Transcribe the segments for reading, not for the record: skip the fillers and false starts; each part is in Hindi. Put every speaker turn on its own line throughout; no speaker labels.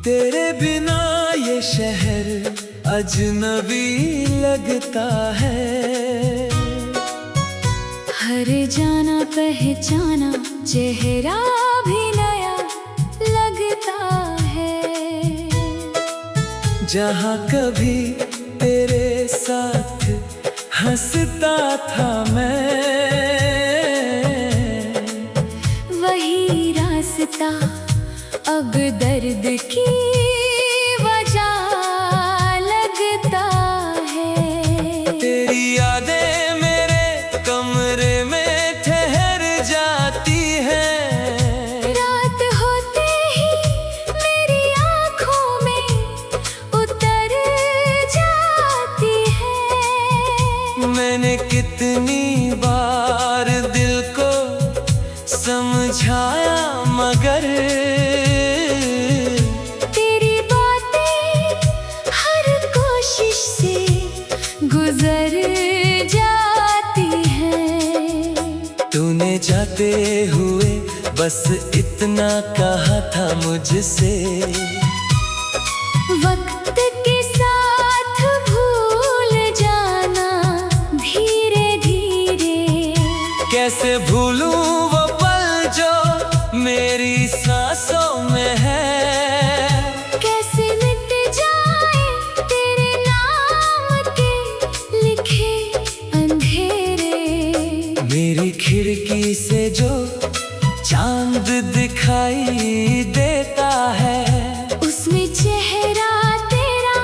तेरे बिना ये शहर अजनबी लगता है।
हर जाना पहचाना चेहरा भी नया लगता है।
जहाँ कभी तेरे साथ हंसता था मैं,
वही रास्ता अब दर्द की वजह लगता है।
तेरी यादें मेरे कमरे में ठहर जाती है।
रात होते ही मेरी आँखों में उतर जाती है।
मैंने कितनी बार दिल को समझाया मगर
तेरी बातें हर कोशिश से गुजर जाती है।
तूने जाते हुए बस इतना कहा था मुझसे,
वक्त के साथ भूल जाना धीरे धीरे।
कैसे भूलूं वो पल जो मेरी सांसों में है।
कैसे मिट जाए तेरे नाम के लिखे अंधेरे।
मेरी खिड़की से जो चांद दिखाई देता है,
उसमें चेहरा तेरा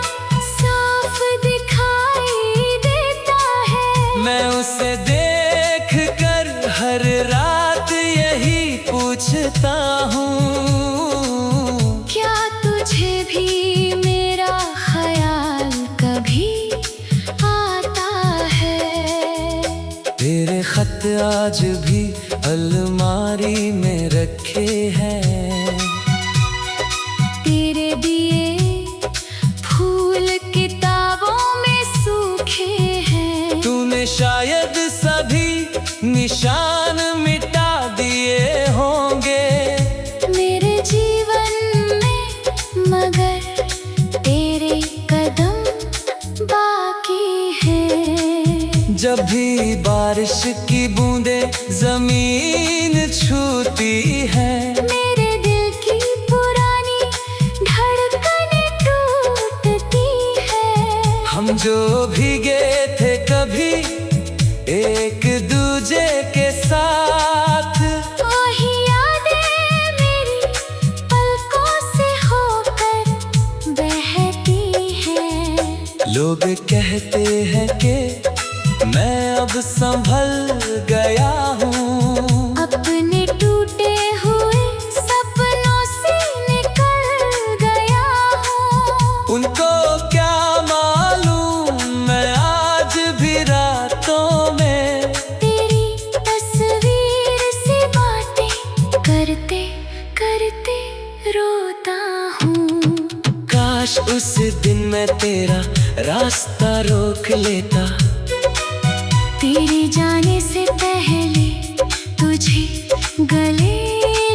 साफ दिखाई देता है।
मैं उसे देख कर हर रात यही पूछता हूँ,
क्या तुझे भी मेरा ख्याल कभी आता है।
तेरे खत आज भी अलमारी में रखे हैं।
तेरे दिए फूल किताबों में सूखे हैं।
तूने शायद सभी निशान मिटा दिए होंगे
मेरे जीवन में, मगर तेरे कदम बाकी हैं।
जब भी बारिश की बूंदें जमीन छूती है,
मेरे दिल की पुरानी धड़कनें टूटती है।
हम जो भीगे थे कभी एक दूजे के साथ,
वही यादें मेरी पलकों से होकर बहती हैं।
लोग कहते हैं कि मैं अब संभल गया हूँ।
अपने टूटे हुए सपनों से निकल गया हूँ।
उनको क्या मालूम मैं आज भी रातों में
तेरी तस्वीर से बातें करते करते रोता हूँ।
काश उस दिन मैं तेरा रास्ता रोक लेता,
तेरे जाने से पहले तुझे गले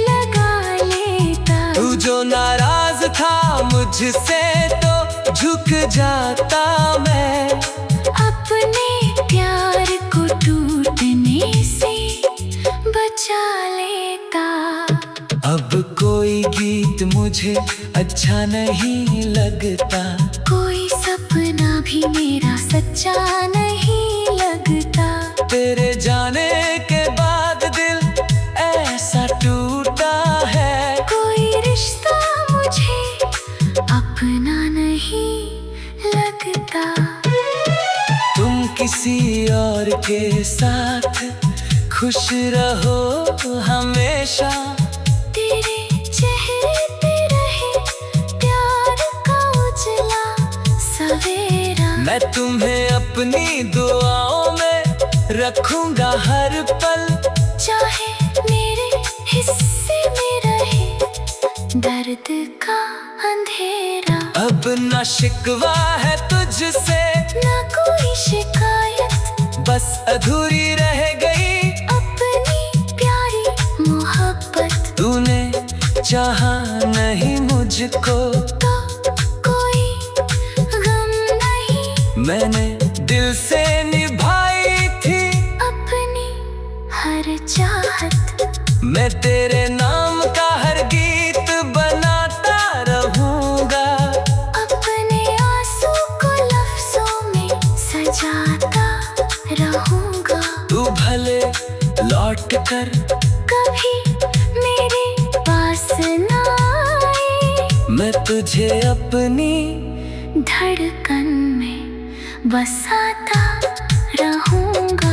लगा लेता।
तू जो नाराज था मुझसे तो झुक जाता मैं।
अपने प्यार को टूटने से बचा लेता।
अब कोई गीत मुझे अच्छा नहीं लगता,
कोई सपना भी मेरा सच्चा नहीं लगता।
तेरे जाने के बाद दिल ऐसा टूटा है।
कोई रिश्ता मुझे अपना नहीं लगता।
तुम किसी और के साथ खुश रहो हमेशा।
तेरे चेहरे पे रहे प्यार का उजला सवेरा।
मैं तुम्हें अपनी दुआओं में रखूंगा हर पल,
चाहे मेरे हिस्से में रहे दर्द का अंधेरा।
अब न शिकवा है तुझसे,
ना कोई शिकायत,
बस अधूरी रह गई
अपनी प्यारी मोहब्बत।
तूने चाहा नहीं मुझको,
तो कोई गम नहीं।
मैंने दिल से निभाई थी
अपनी हर चाहत,
मैं तेरे नाम का हर गीत बनाता रहूंगा।
अपने आंसू को लफ्जों में सजाता रहूंगा।
तू भले लौट कर
कभी मेरे पास ना आए,
मैं तुझे अपनी
धड़कन में बसाता रहूंगा।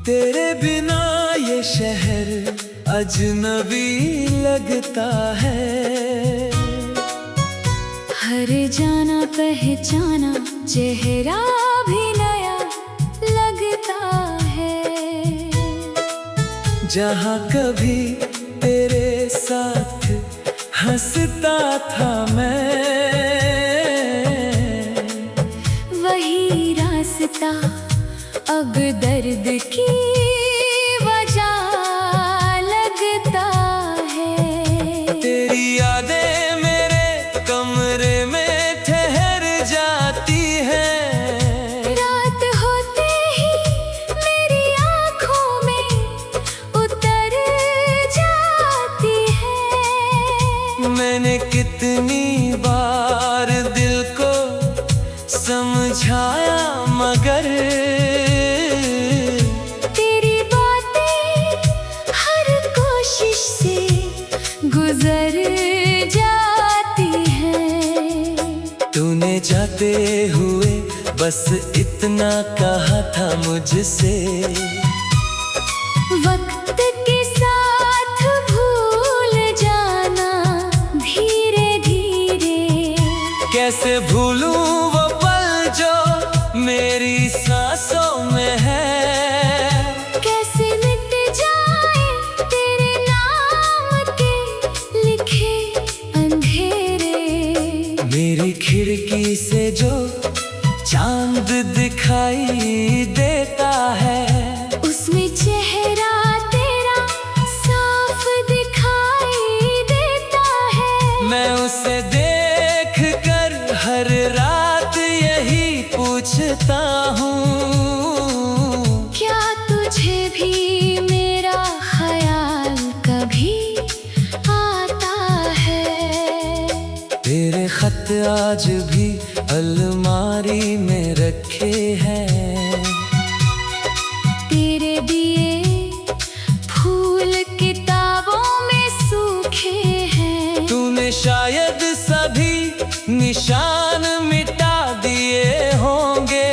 तेरे बिना ये शहर अजनबी लगता है।
हर जाना पहचाना चेहरा भी नया लगता है।
जहाँ कभी तेरे साथ हंसता था मैं,
वही रास्ता अब दर्द की वजह लगता है।
तेरी यादें मेरे कमरे में ठहर जाती है।
रात होते ही मेरी आँखों में उतर जाती है।
मैंने कितनी बार दिल को समझाया मगर
तेरी बातें हर कोशिश से गुजर जाती है।
तूने जाते हुए बस इतना कहा था मुझसे,
वक्त के साथ भूल जाना धीरे धीरे।
कैसे भूलूं वो पल जो मेरी सांसों में है।
कैसे मिट जाए तेरे नाम के लिखे अंधेरे।
मेरी खिड़की से जो चांद दिखाई देता है,
उसमें चेहरा तेरा साफ दिखाई देता है।
मैं उसे देख कर हर रात यही पूछता हूँ,
क्या तुझे भी मेरा ख्याल कभी आता है।
तेरे खत आज भी अलमारी में रखे हैं।
तेरे दिए फूल किताबों में सूखे हैं।
तूने शायद सभी निशान मिटा दिए होंगे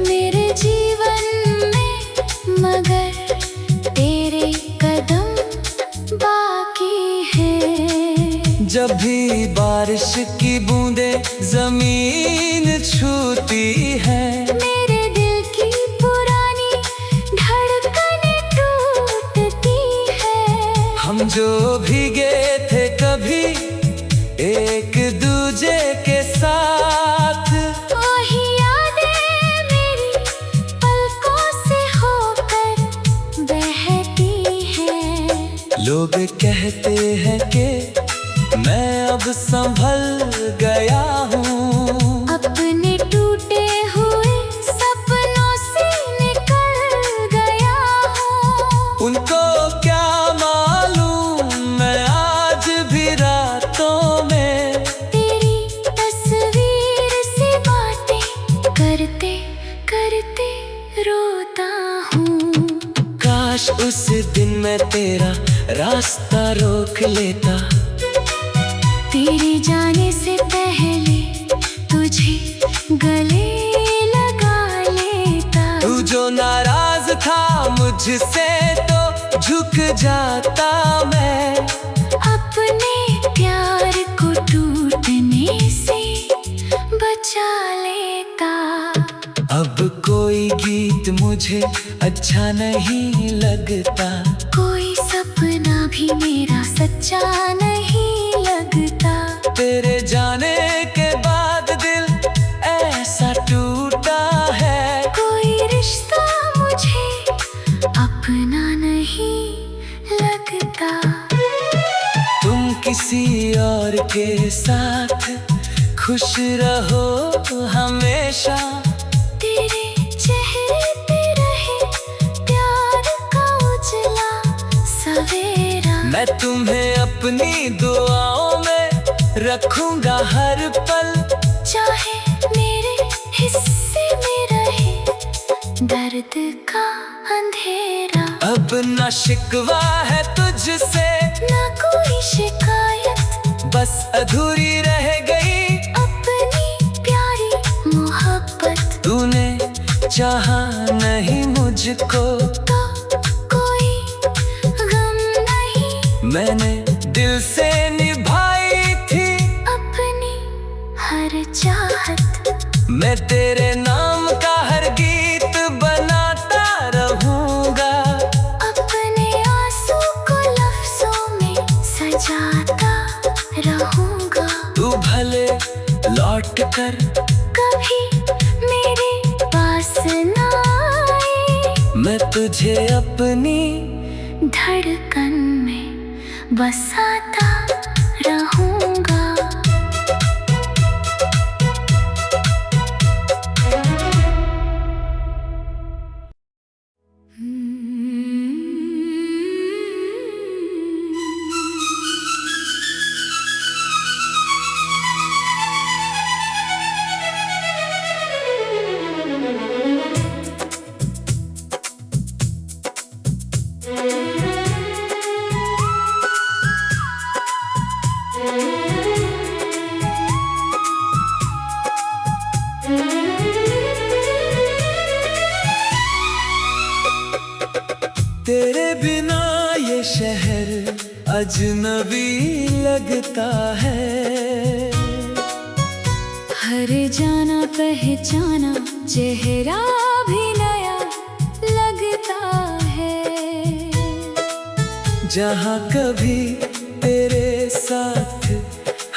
मेरे जीवन में, मगर तेरे कदम बाकी हैं।
जब भी बारिश की बूंदें जमीन छूती है,
मेरे दिल की पुरानी धड़कनें टूटती है।
हम जो भीगे थे कभी एक दूजे के साथ,
वही यादें मेरी पलकों से होकर बहती हैं।
लोग कहते हैं कि मैं अब संभल गया हूँ।
अपने टूटे हुए सपनों से निकल गया हूँ।
उनको क्या मालूम मैं आज भी रातों में
तेरी तस्वीर से बातें करते करते रोता हूँ।
काश उस दिन मैं तेरा रास्ता रोक लेता,
तेरे जाने से पहले तुझे गले लगा लेता।
मुझसे तो झुक जाता मैं।
अपने प्यार को टूटने से बचा लेता।
अब कोई गीत मुझे अच्छा नहीं लगता,
कोई सपना भी मेरा सच्चा नहीं लगता।
तेरे जाने के बाद दिल ऐसा टूटा है।
कोई रिश्ता मुझे अपना नहीं लगता।
तुम किसी और के साथ खुश रहो हमेशा।
तेरे चेहरे पे रहे प्यार का उजला सवेरा।
मैं तुम्हें अपनी दुआओं में रखूंगा हर पल।
चाहे मेरे हिस्से में रहे दर्द का अंधेरा।
अब न शिकवा है तुझसे,
ना कोई शिकायत,
बस अधूरी रह गई
अपनी प्यारी मोहब्बत।
तूने चाहा नहीं मुझको,
तो कोई गम नहीं।
मैंने दिल से निभाई थी
अपनी हर चाहत।
मैं तेरे नाम का हर गीत बनाता रहूंगा।
अपने आंसू को लफ्जों में सजाता रहूंगा।
तू भले लौट कर
कभी मेरे पास ना आए,
मैं तुझे अपनी
धड़कन में बसाता रहूंगा।
तेरे बिना ये शहर अजनबी लगता है।
हर जाना पहचाना चेहरा भी नया लगता है।
जहाँ कभी तेरे साथ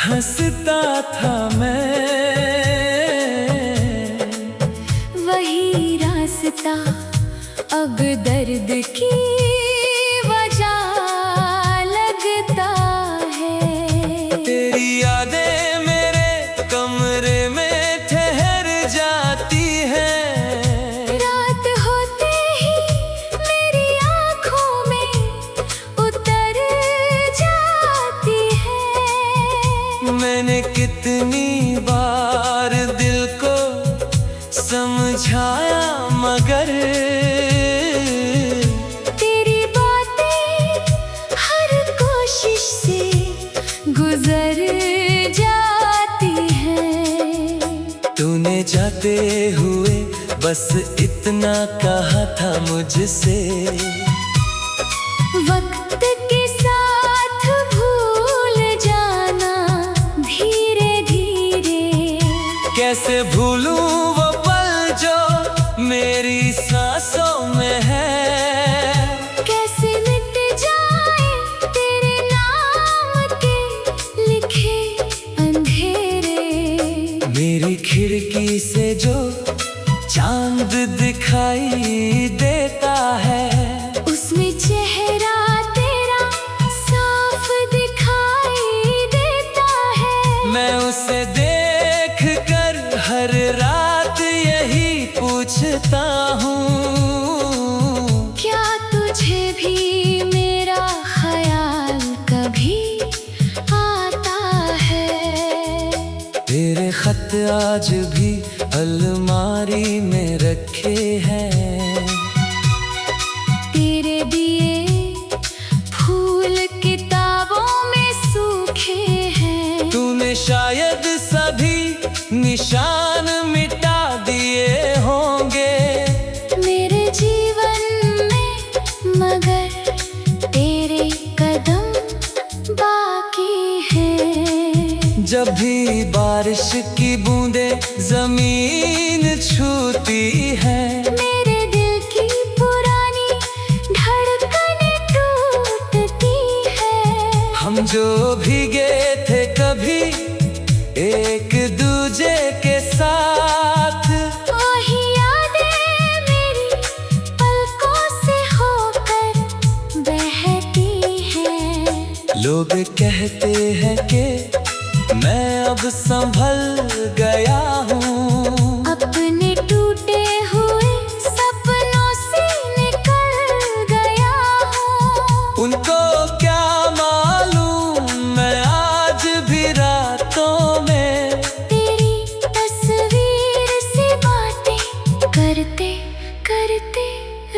हंसता था मैं,
वही रास्ता अब दर्द की वजह लगता है।
तेरी यादें मेरे कमरे में ठहर जाती हैं।
रात होते ही मेरी आँखों में उतर जाती है।
मैंने कितनी बार दिल को समझाया मगर
तेरी बातें हर कोशिश से गुजर जाती है।
तूने जाते हुए बस इतना कहा था मुझसे,
वक्त के साथ भूल जाना धीरे धीरे।
कैसे भूलूं वो पल जो मेरी सांसों में है।
कैसे मिट जाए तेरे नाम के लिखे अंधेरे।
मेरी खिड़की से जो चांद दिखाई देता है,
उसमें चेहरा तेरा साफ दिखाई देता है।
मैं उसे देख कर हर रात यही पूछता हूँ,
क्या तुझे भी मेरा ख्याल कभी आता है।
तेरे खत आज भी अलमारी में रखे हैं।
तेरे दिए फूल किताबों में सूखे हैं।
तूने शायद सभी निशान मिटा दिए होंगे।
मेरे जीवन में
बारिश की बूंदें जमीन छूती है।
मेरे दिल की पुरानी धड़कनें टूटती है।
हम जो भीगे थे कभी एक दूजे के साथ,
वही यादें मेरी पलकों से होकर बहती हैं।
लोग कहते हैं कि मैं अब संभल गया हूँ,
अपने टूटे हुए सपनों से निकल गया हूँ।
उनको क्या मालूम मैं आज भी रातों में
तेरी तस्वीर से बातें करते करते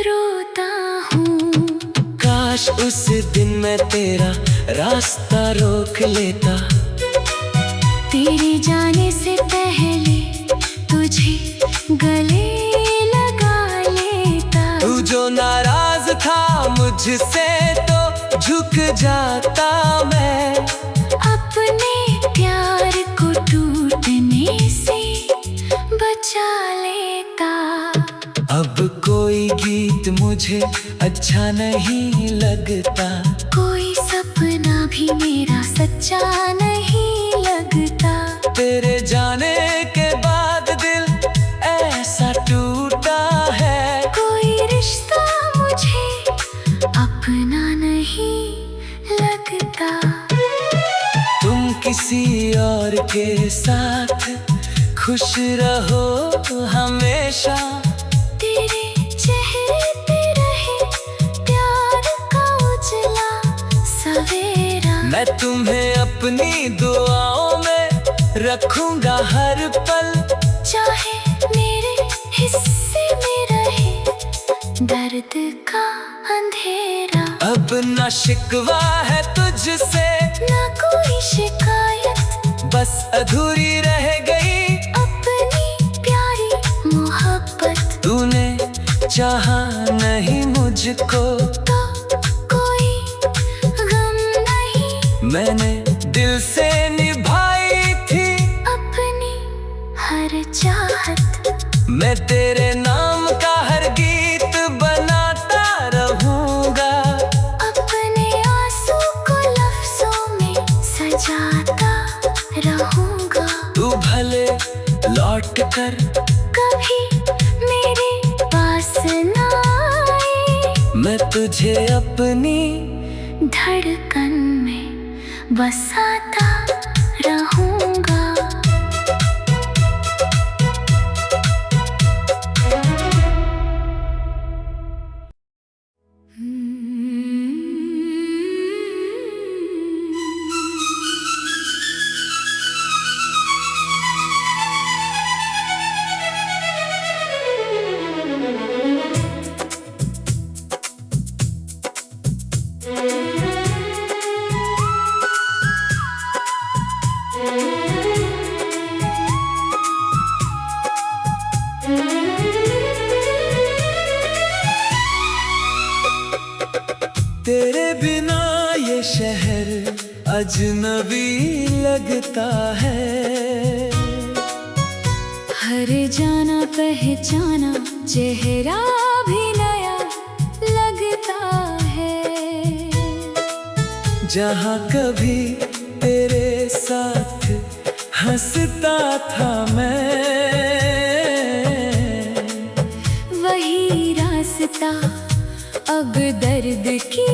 रोता हूँ।
काश उस दिन मैं तेरा रास्ता रोक लेता,
तेरे जाने से पहले तुझे गले लगा लेता।
तू जो नाराज था मुझसे तो झुक जाता मैं,
अपने प्यार को टूटने से बचा लेता।
अब कोई गीत मुझे अच्छा नहीं लगता,
कोई सपना भी मेरा सच्चा नहीं लगता।
तेरे जाने के बाद दिल ऐसा टूटा है,
कोई रिश्ता मुझे अपना नहीं लगता।
तुम किसी और के साथ खुश रहो हमेशा,
तेरे चेहरे पे रहे प्यार का उजला सवेरा।
मैं तुम्हें अपनी दुआओं में रखूंगा हर पल,
चाहे मेरे हिस्से में रहे दर्द का अंधेरा।
अब न शिकवा है तुझसे
ना कोई शिकायत,
बस अधूरी रह गई
अपनी प्यारी मोहब्बत।
तूने चाहा नहीं मुझको
तो कोई गम नहीं,
मैंने दिल से निभाई थी
अपनी हर चाहत।
मैं तेरे नाम का हर गीत बनाता रहूंगा,
अपने आंसू को लफ्जों में सजाता रहूंगा।
तू भले लौट कर
कभी मेरे पास ना आए,
मैं तुझे अपनी
धड़कन में बसाता रहूंगा।
तेरे बिना ये शहर अजनबी लगता है।
हर जाना पहचाना चेहरा भी नया लगता है।
जहाँ कभी तेरे साथ हंसता था मैं,
वही रास्ता अब दर्द की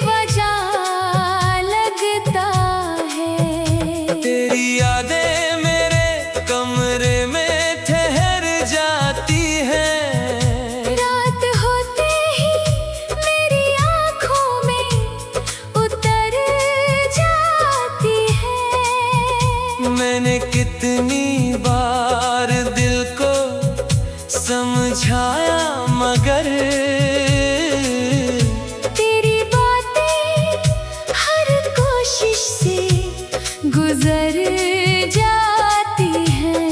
वजह लगता है।
तेरी यादें मेरे कमरे में ठहर जाती हैं।
रात होते ही मेरी आँखों में उतर जाती है।
मैंने कितनी बार दिल को समझाया मगर
तेरी बातें हर कोशिश से गुजर जाती है।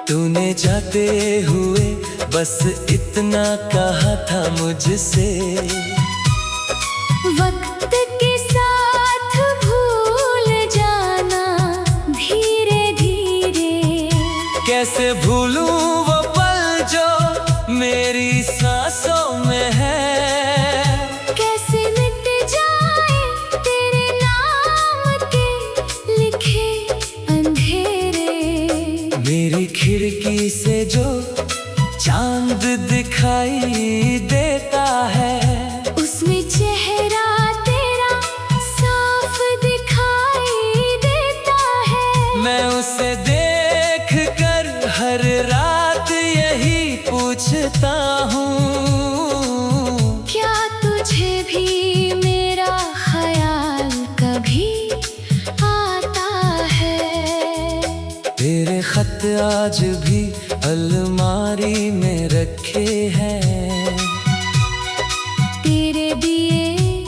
तूने जाते हुए बस इतना कहा था मुझसे,
वक्त के साथ भूल जाना भी
कैसे भूलूं वो पल जो मेरी सांसों में है।
कैसे मिट जाए तेरे नाम के लिखे अंधेरे।
मेरी खिड़की से जो चांद दिखाई देता है,
उसमें चेहरा तेरा साफ दिखाई देता है।
मैं उसे देख कर हर रात यही पूछता हूँ,
क्या तुझे भी मेरा ख्याल कभी आता है।
तेरे खत आज भी अलमारी में रखे हैं।
तेरे दिए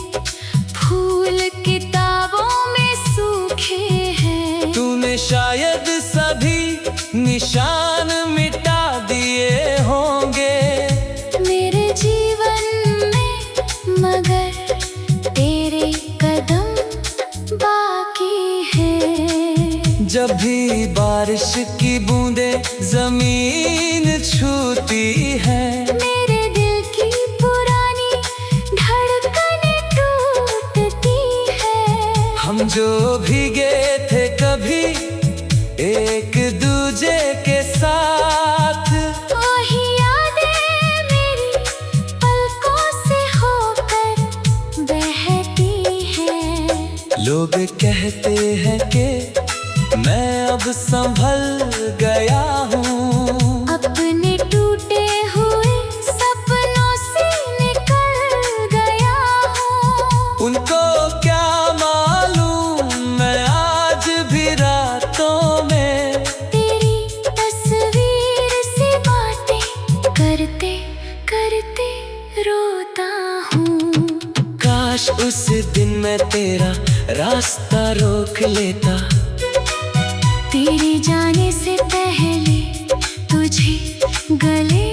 फूल किताबों में सूखे हैं।
तूने शायद सभी निशान मिटा दिए होंगे
मेरे जीवन में, मगर तेरे कदम बाकी हैं।
जब भी बारिश की बूंदें जमीन छूती है,
मेरे दिल की पुरानी धड़कनें टूटती है।
हम जो भीगे थे कभी एक दूजे के साथ,
वही यादें मेरी पलकों से होकर बहती हैं।
लोग कहते हैं कि मैं अब संभल गया हूँ,
अपने टूटे हुए सपनों से निकल गया हूँ।
उनको क्या मालूम मैं आज भी रातों में
तेरी तस्वीर से बातें करते करते रोता हूँ।
काश उस दिन मैं तेरा रास्ता रोक लेता,
तेरे जाने से पहले तुझे गले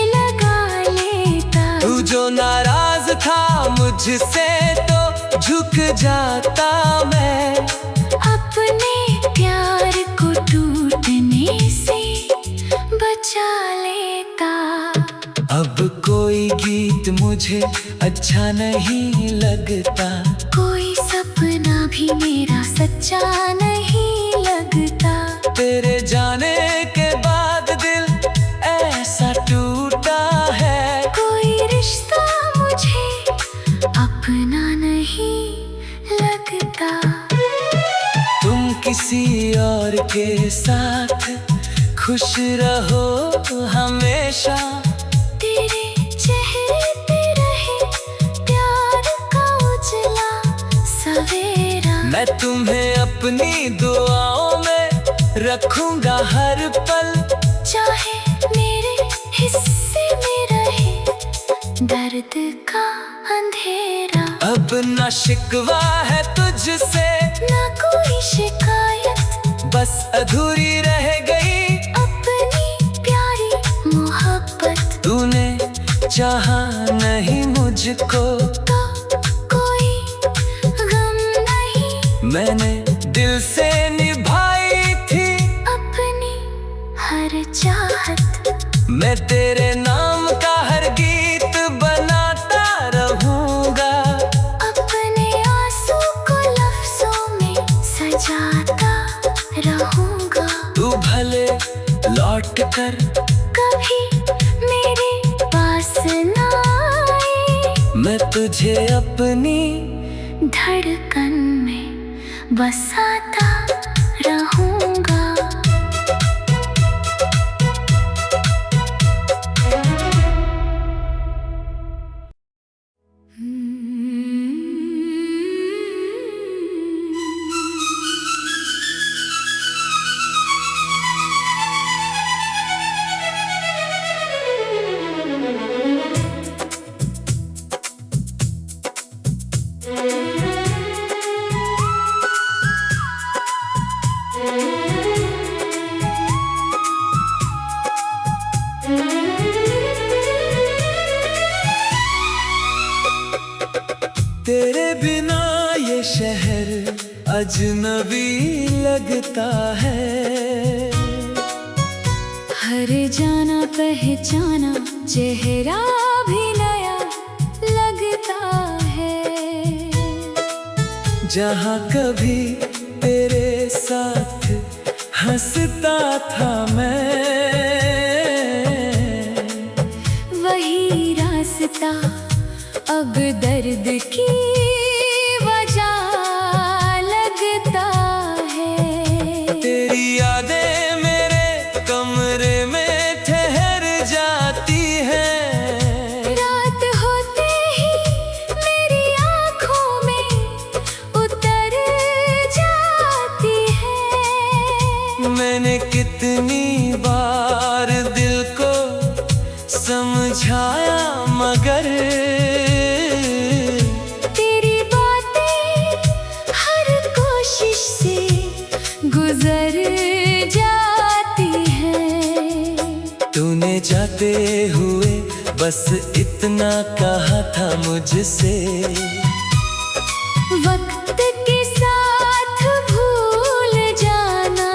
लगा लेता।
तू जो नाराज था मुझसे तो झुक जाता मैं,
अपने प्यार को टूटने से बचा लेता।
अब कोई गीत मुझे अच्छा नहीं लगता,
कोई सपना भी मेरा सच्चा नहीं लगता।
तेरे जाने के बाद दिल ऐसा टूटा है,
कोई रिश्ता मुझे अपना नहीं लगता।
तुम किसी और के साथ खुश रहो हमेशा,
तेरे चेहरे पे रहे प्यार का उजला सवेरा।
मैं तुम्हें अपनी दुआओं में रखूंगा हर पल,
चाहे मेरे हिस्से में रहे दर्द का अंधेरा।
अब न शिकवा है तुझसे
ना कोई शिकायत,
बस अधूरी रह गई
अपनी प्यारी मोहब्बत।
तूने चाहा नहीं मुझको
तो कोई गम नहीं,
मैंने दिल से निभाई थी
अपनी हर चाहत।
मैं तेरे नाम का हर गीत बनाता रहूंगा,
अपने आंसू को लफ्जों में सजाता रहूंगा।
तू भले लौट कर
कभी मेरे पास ना आए,
मैं तुझे अपनी
धड़कन में बसाता रहूंगा।
तेरे बिना ये शहर अजनबी लगता है,
हर जाना पहचाना चेहरा भी नया लगता है।
जहाँ कभी तेरे साथ हंसता था मैं,
वही रास्ता अब दर्द की वजह लगता है।
तेरी यादें मेरे कमरे में ठहर जाती हैं।
रात होते ही मेरी आँखों में उतर जाती है।
मैंने कितनी बार दिल को समझाया मगर
तेरी बातें हर कोशिश से गुजर जाती है।
तूने जाते हुए बस इतना कहा था मुझसे,
वक्त के साथ भूल जाना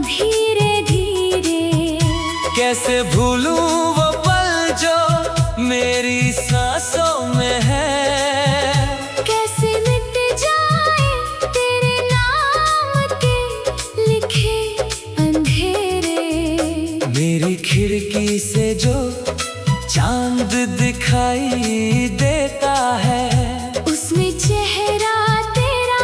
धीरे धीरे।
कैसे भूलूं वो पल जो मेरी सांसों में है।
कैसे मिट जाए तेरे नाम के लिखे अंधेरे।
मेरी खिड़की से जो चांद दिखाई देता है,
उसमें चेहरा तेरा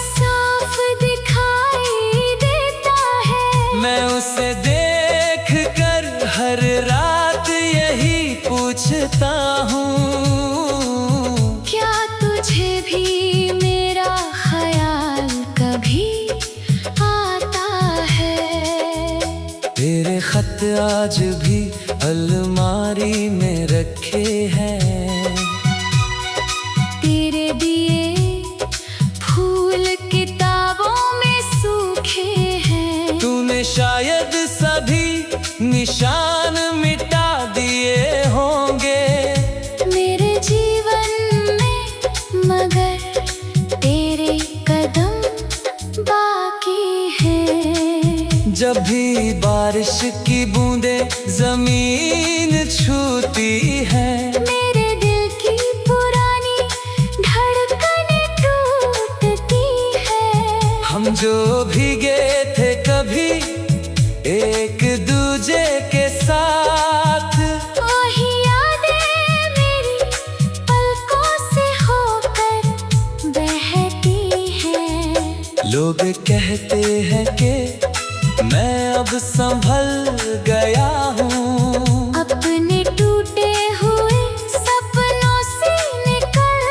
साफ दिखाई देता है।
मैं उसे देख कर हर रात यही पूछता हूँ,
क्या तुझे भी मेरा ख्याल कभी आता है।
तेरे खत आज भी अलमारी में रखे हैं।
तेरे दिए फूल किताबों में सूखे हैं।
तूने शायद सभी निशान मिटा दिए होंगे
मेरे जीवन में, मगर तेरे कदम बाकी हैं।
जब भी बारिश की बूंदें जमीन छूती है,
मेरे दिल की पुरानी धड़कनें टूटती है।
हम जो भीगे थे कभी एक दूजे के साथ,
वही यादें मेरी पलकों से होकर बहती हैं।
लोग कहते हैं कि मैं अब संभल गया हूँ।
अपने टूटे हुए सपनों से निकल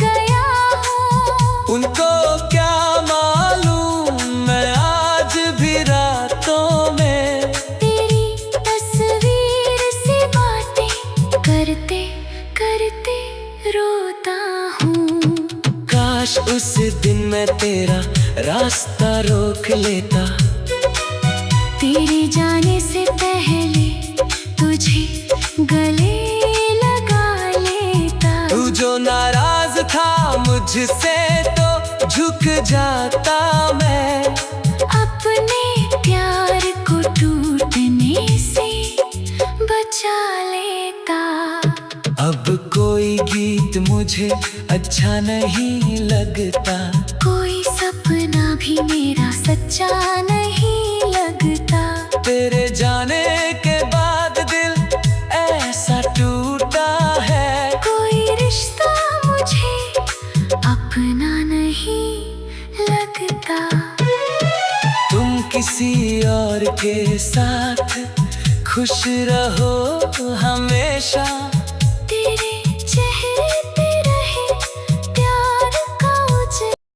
गया हूँ।
उनको क्या मालूम मैं आज भी रातों में
तेरी तस्वीर से बातें करते करते रोता हूँ।
काश उस दिन मैं तेरा रास्ता रोक लेता,
तेरे जाने से पहले तुझे गले लगा लेता।
तू जो नाराज था मुझसे तो झुक जाता मैं।
अपने प्यार को टूटने से बचा लेता।
अब कोई गीत मुझे अच्छा नहीं लगता,
कोई सपना भी मेरा सच्चा नहीं लगता।
तेरे जाने के बाद दिल ऐसा टूटा है।
कोई रिश्ता मुझे अपना नहीं लगता।
तुम किसी और के साथ खुश रहो